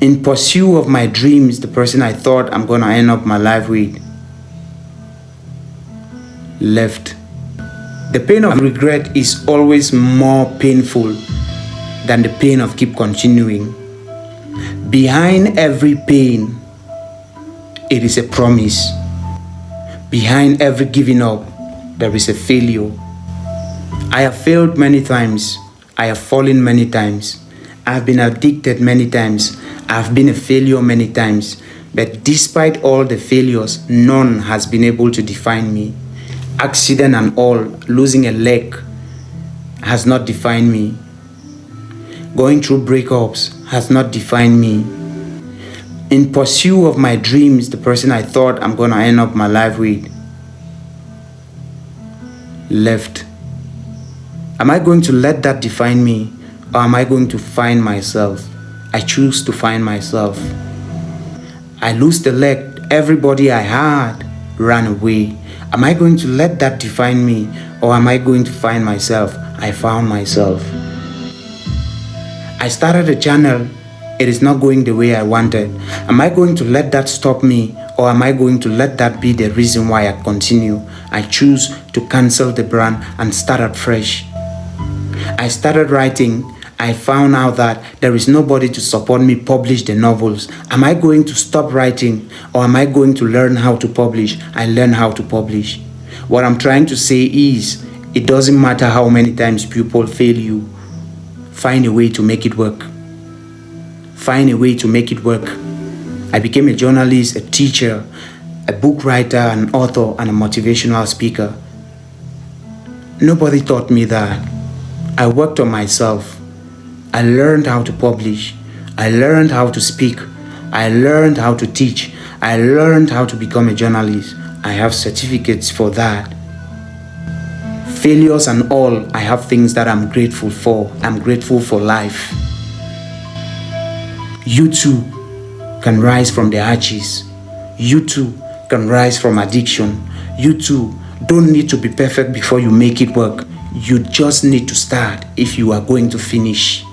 In pursuit of my dreams, the person I thought I'm gonna end up my life with left. The pain of regret is always more painful than the pain of keep continuing. Behind every pain, it is a promise. Behind every giving up, there is a failure. I have failed many times. I have fallen many times. I have been addicted many times. I have been a failure many times. But despite all the failures, none has been able to define me. Accident and all, losing a leg has not defined me. Going through breakups has not defined me. In pursuit of my dreams, the person I thought I'm gonna end up my life with left. Am I going to let that define me, or am I going to find myself? I choose to find myself. I lose the leg, everybody I had ran away. Am I going to let that define me, or am I going to find myself? I found myself. I started a channel, it is not going the way I wanted. Am I going to let that stop me, or am I going to let that be the reason why I continue? I choose to cancel the brand and start afresh. I started writing. I found out that there is nobody to support me publish the novels. Am I going to stop writing, or am I going to learn how to publish? I learn how to publish. What I'm trying to say is, it doesn't matter how many times people fail you. Find a way to make it work. Find a way to make it work. I became a journalist, a teacher, a book writer, an author, and a motivational speaker. Nobody taught me that. I worked on myself. I learned how to publish. I learned how to speak. I learned how to teach. I learned how to become a journalist. I have certificates for that. Failures and all, I have things that I'm grateful for. I'm grateful for life. You too can rise from the ashes. You too can rise from addiction. You too don't need to be perfect before you make it work. You just need to start if you are going to finish.